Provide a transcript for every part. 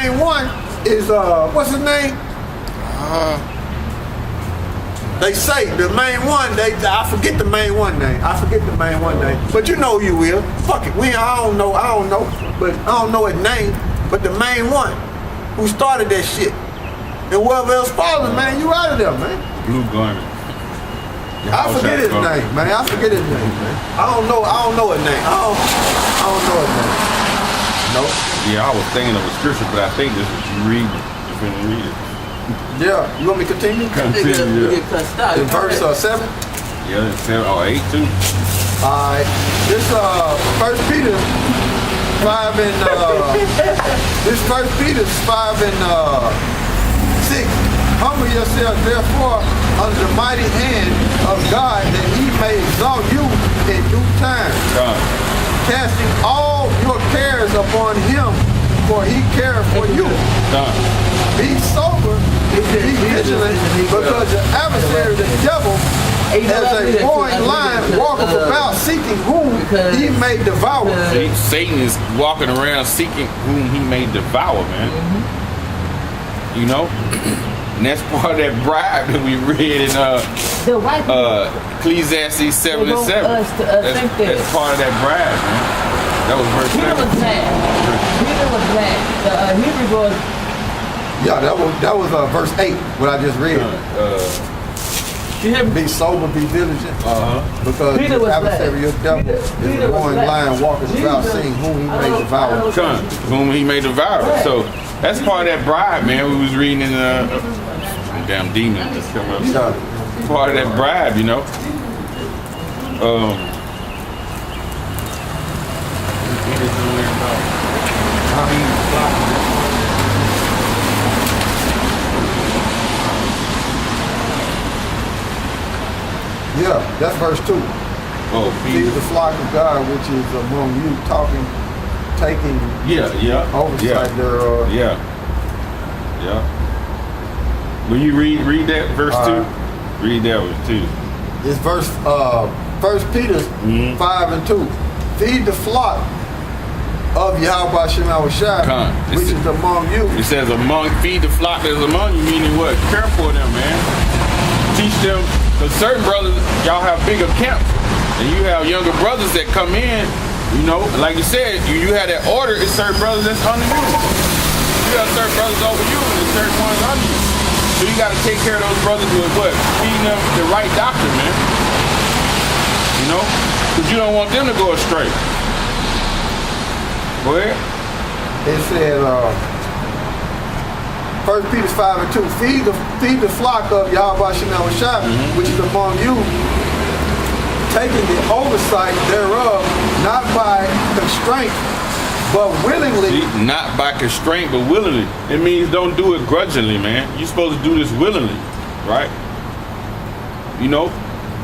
main one is what's his name? They say the main one. I forget the main one name. But you know who you will. Fuck it. I don't know. But I don't know his name. But the main one who started that shit. And whoever else follows, man, you out of there, man. Blue garment. I forget his name, man. I don't know his name. I don't know his name. Nope. Yeah, I was thinking of a scripture, but I think this is you read it. You finna read it. Yeah, you want me to continue? Continue, yeah. In verse 7? Yeah, 7 or 8 too. Alright. This 1 Peter 5 and this 1 Peter 5 and 6. Humble yourself therefore under the mighty hand of God, that he may exalt you in due time. Casting all your cares upon him, for he cares for you. Be sober, be vigilant, because your adversary, the devil, as a roaring lion, walketh about seeking whom he may devour. Satan is walking around seeking whom he may devour, man. You know? And that's part of that bribe that we read in Ecclesiastes 7 and 7. That's part of that bribe, man. That was verse 7. Peter was mad. The Hebrew was. Yeah, that was verse 8, what I just read. Be sober, be diligent, because Peter the adversary of the devil is a roaring lion walking about, seeing whom he may devour. Whom he may devour. So that's part of that bribe, man. We was reading in damn demon just come up. Part of that bribe, you know. Yeah, that's verse 2. Feed the flock of God, which is among you, taking oversight thereof. Will you read that verse 2? Read that one too. It's verse 1 Peter 5 and 2. Feed the flock of Yahweh Shem Shai, which is among you. It says feed the flock that is among you, meaning what? Care for them, man. Teach them. Because certain brothers, y'all have bigger camps, and you have younger brothers that come in, you know, like you said, you have that order, it's certain brothers that's under you. You have certain brothers over you, and there's certain ones under you. So you got to take care of those brothers with what? Feeding them the right doctrine, man. You know? Because you don't want them to go astray. Go ahead. It said, 1 Peter 5 and 2, feed the flock of Yahweh Shem Shai, which is among you, taking the oversight thereof, not by constraint, but willingly. See, not by constraint, but willingly. It means don't do it grudgingly, man. You're supposed to do this willingly, right? You know,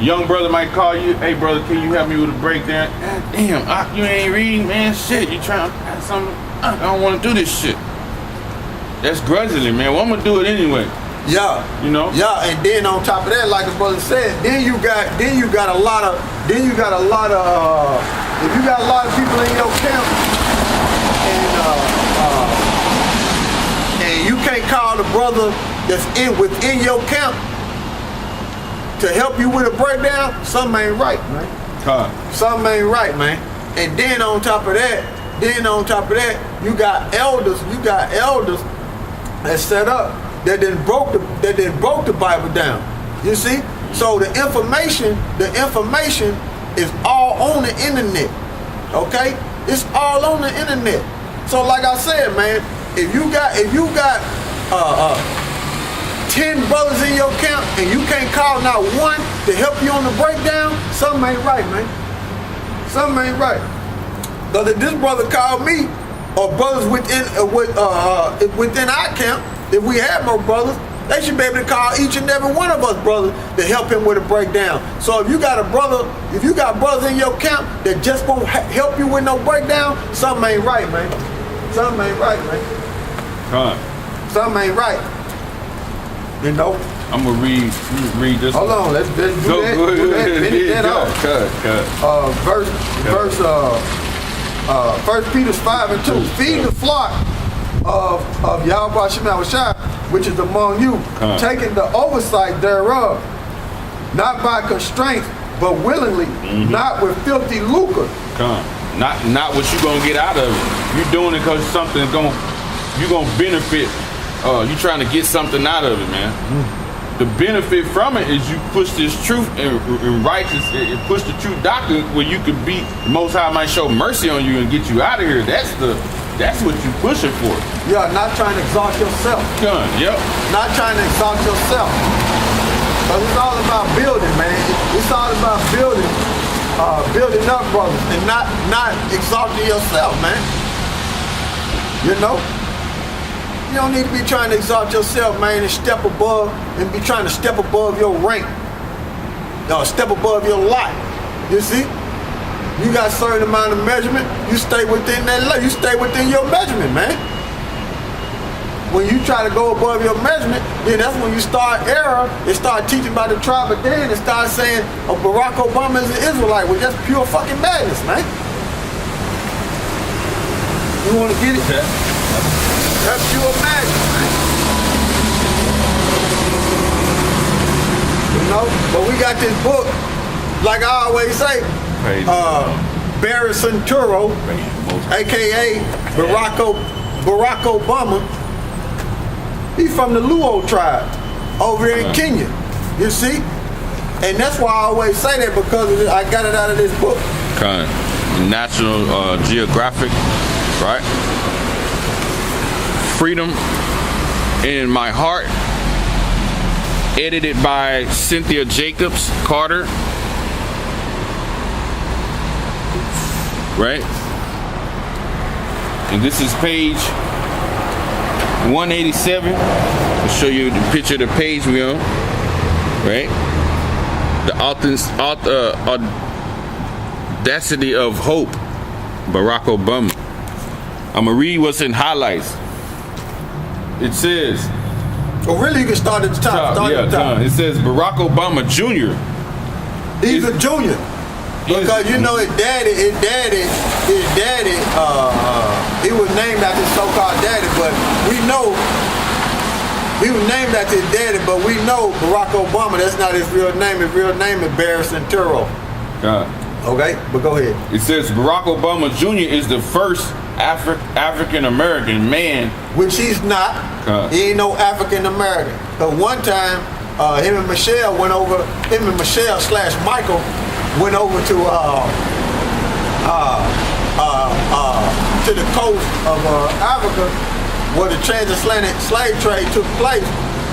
young brother might call you, hey brother, can you help me with a breakdown? God damn, you ain't reading, man. Shit, you trying to add something? I don't want to do this shit. That's grudgingly, man. Well, I'm gonna do it anyway. Yeah. You know? Yeah, and then on top of that, like the brother said, then you got a lot of if you got a lot of people in your camp and you can't call the brother that's within your camp to help you with a breakdown, something ain't right, man. Something ain't right, man. And then on top of that, you got elders that's set up that then broke the Bible down. You see? So the information is all on the internet. Okay? It's all on the internet. So like I said, man, if you got 10 brothers in your camp and you can't call not one to help you on the breakdown, something ain't right, man. Something ain't right. Because if this brother called me, or brothers within our camp, if we had more brothers, they should be able to call each and every one of us brothers to help him with a breakdown. So if you got brothers in your camp that just won't help you with no breakdown, something ain't right, man. Something ain't right, man. Something ain't right. You know? I'm gonna read this. Hold on, let's do that. Finish that off. Verse 1 Peter 5 and 2. Feed the flock of of Yahweh Shema Shai, which is among you, taking the oversight thereof, not by constraint, but willingly, not with filthy lucre. Not what you gonna get out of it. You're doing it because something's you're gonna benefit. You're trying to get something out of it, man. The benefit from it is you push this truth and righteous, and push the true doctrine where you can be, the Most High might show mercy on you and get you out of here. That's what you pushing for. Yeah, not trying to exalt yourself. Yep. Not trying to exalt yourself. Because it's all about building, man. It's all about building up, brothers, and not exalting yourself, man. You know? You don't need to be trying to exalt yourself, man, and step above, and be trying to step above your rank. Step above your lot. You see? You got a certain amount of measurement, you stay within that level. You stay within your measurement, man. When you try to go above your measurement, then that's when you start error and start teaching about the tribe of Dan and start saying, Barack Obama is an Israelite. Well, that's pure fucking madness, man. You want to get it? That's pure madness, man. You know? But we got this book, like I always say, Barry Santoro, a.k.a. Barack Obama. He's from the Luo tribe over there in Kenya, you see? And that's why I always say that, because I got it out of this book. National Geographic, right? Freedom in My Heart, edited by Cynthia Jacobs Carter, right? And this is page 187. I'll show you the picture of the page we on, right? The audacity of hope, Barack Obama. I'm gonna read what's in highlights. It says, really, you can start at the top. It says Barack Obama Jr. He's a junior. Because you know his daddy, he was named after his so-called daddy, but we know he was named after his daddy, but we know Barack Obama, that's not his real name. His real name is Barry Santoro. Okay, but go ahead. It says Barack Obama Jr. is the first African American man. Which he's not. He ain't no African American. But one time, him and Michelle / Michael went over to the coast of Africa, where the transatlantic slave trade took place,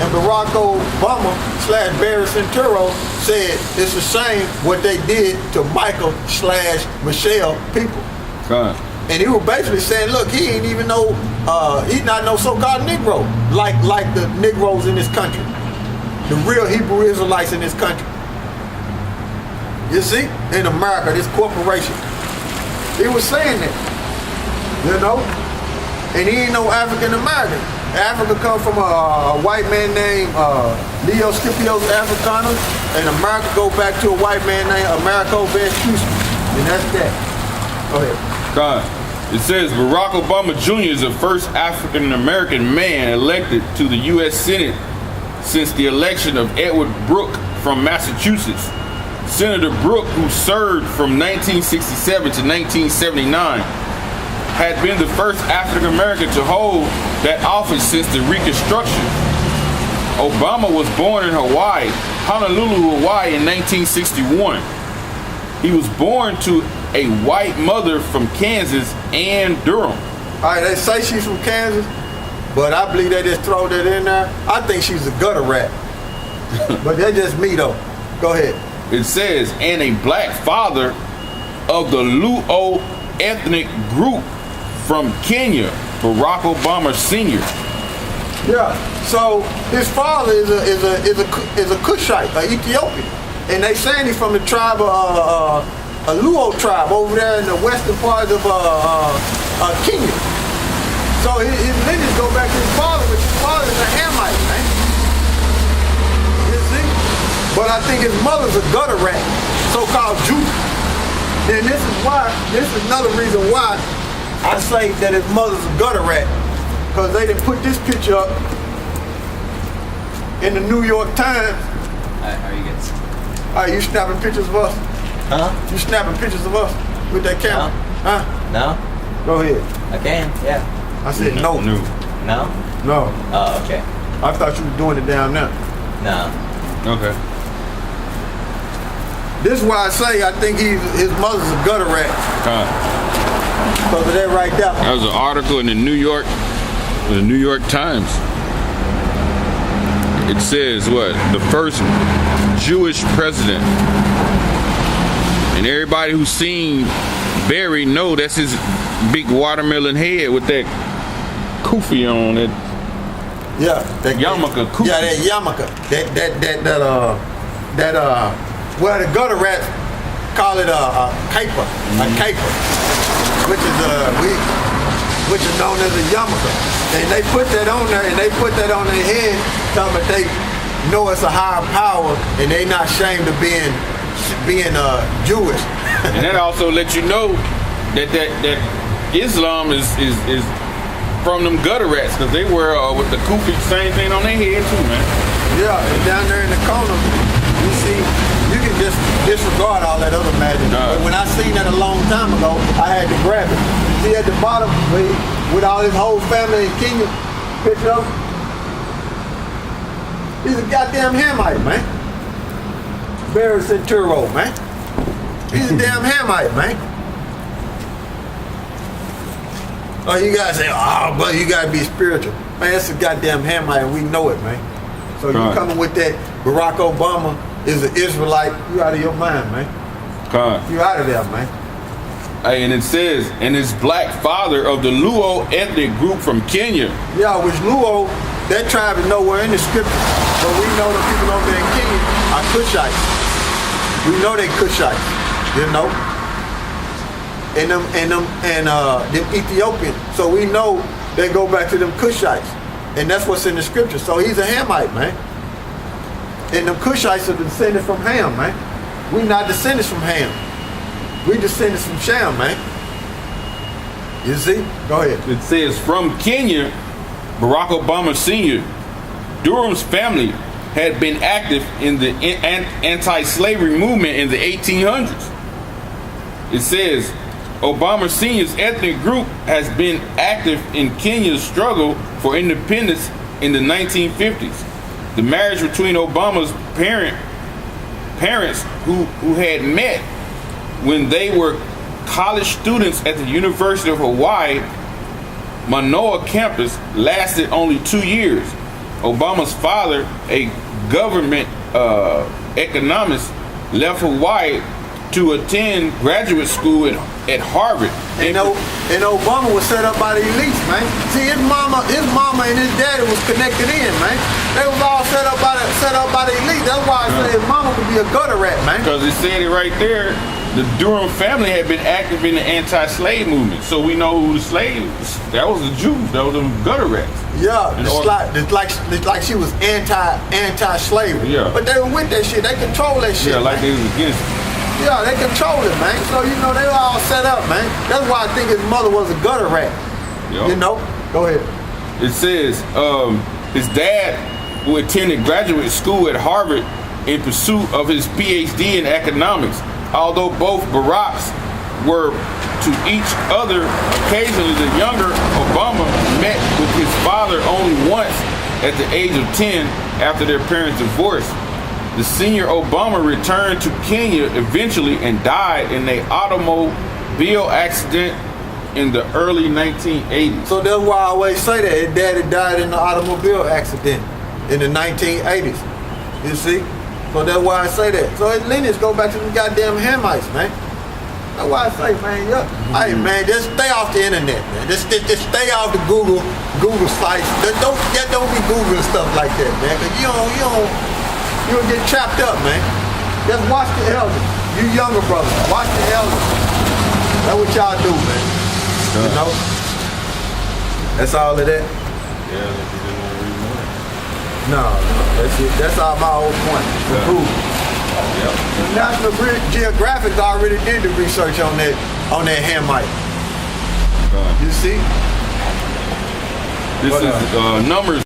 and Barack Obama / Barry Santoro said it's a shame what they did to Michael / Michelle people. And he was basically saying, look, he ain't even know, he's not no so-called Negro, like the Negroes in this country, the real Hebrew Israelites in this country. You see, in America, this corporation. He was saying that, you know, and he ain't no African American. Africa come from a white man named Leo Scipio's Africana, and America go back to a white man named Americo Vespucci, and that's that. Go ahead. It says Barack Obama Jr. is the first African American man elected to the U.S. Senate since the election of Edward Brooke from Massachusetts. Senator Brooke, who served from 1967 to 1979, had been the first African American to hold that office since the Reconstruction. Obama was born in Hawaii, Honolulu, Hawaii in 1961. He was born to a white mother from Kansas, Ann Durham. All right, they say she's from Kansas, but I believe they just throw that in there. I think she's a gutter rat. But that's just me, though. Go ahead. It says, and a black father of the Luo ethnic group from Kenya, Barack Obama Sr. Yeah, so his father is a Cushite, an Ethiopian. And they saying he's from the tribe of a Luo tribe over there in the western part of Kenya. So his lineage go back to his father, which his father is a Hamite, man. You see? But I think his mother's a gutter rat, so-called Jew. Then this is another reason why I say that his mother's a gutter rat. because they didn't put this picture up in the New York Times. How are you guys? All right, you snapping pictures of us? Huh? You snapping pictures of us with that camera? No. Huh? No? Go ahead. I can, yeah. I said no. No. No? No. Oh, okay. I thought you were doing it down there. No. Okay. This is why I say I think his mother's a gutter rat. Because of that right there. That was an article in the New York Times. It says what? The first Jewish president. And everybody who's seen Barry know that's his big watermelon head with that kufi on it. Yeah, that yarmulke. Kufi. Yeah, that yarmulke. Well, the gutter rats call it a caper, a caper, which is known as a yarmulke. And they put that on there, and they put that on their head, talking about they know it's a higher power, and they not ashamed of being Jewish. And that also lets you know that Islam is from them gutter rats, because they wear with the kufi, same thing on their head too, man. Yeah, and down there in the corner, you see, you can just disregard all that other magic. But when I seen that a long time ago, I had to grab it. See at the bottom, with all his whole family in Kenya, picture of him? He's a goddamn Hamite, man. Barry Centuro, man. He's a damn Hamite, man. Oh, you guys say, oh, but you gotta be spiritual. Man, that's a goddamn Hamite, and we know it, man. So you coming with that Barack Obama is an Israelite, you out of your mind, man. You out of there, man. Hey, and it says, and his black father of the Luo ethnic group from Kenya. Yeah, which Luo, that tribe is nowhere in the scripture. But we know the people over there in Kenya are Cushites. We know they Cushites, you know? And them Ethiopian. So we know they go back to them Cushites. And that's what's in the scripture. So he's a Hamite, man. And them Cushites are descended from Ham, man. We not descendants from Ham. We descendants from Shem, man. You see? Go ahead. It says, from Kenya, Barack Obama Sr., Durham's family had been active in the anti-slavery movement in the 1800s. It says, Obama Sr.'s ethnic group has been active in Kenya's struggle for independence in the 1950s. The marriage between Obama's parents who had met when they were college students at the University of Hawaii, Manoa campus, lasted only 2 years. Obama's father, a government economist, left Hawaii to attend graduate school at Harvard. And Obama was set up by the elites, man. See, his mama and his daddy was connected in, man. They was all set up by the elite. That's why I say his mama could be a gutter rat, man. Because it said it right there. The Durham family had been active in the anti-slave movement, so we know who the slaves. That was the Jews. That was them gutter rats. Yeah, it's like she was anti-slavery. Yeah. But they were with that shit. They control that shit. Yeah, like they was against it. Yeah, they control it, man. So, you know, they were all set up, man. That's why I think his mother was a gutter rat. Yep. You know? Go ahead. It says his dad, who attended graduate school at Harvard in pursuit of his PhD in economics, although both Baracks were to each other occasionally, the younger Obama met with his father only once at the age of 10 after their parents divorced. The senior Obama returned to Kenya eventually and died in an automobile accident in the early 1980s. So that's why I always say that his daddy died in the automobile accident in the 1980s. You see? So that's why I say that. So his lineage go back to the goddamn Hamites, man. That's why I say, man, hey, man, just stay off the internet, man. Just stay off the Google sites. Don't be Googling stuff like that, man. Cause you'll get trapped up, man. Just watch the elders. You younger brothers, watch the elders. That's what y'all do, man. You know? That's all of that. Yeah, they didn't want to read more. No, that's it. That's all my whole point. To prove. Yep. The National Geographic already did the research on that, Hamite. You see? This But, is Numbers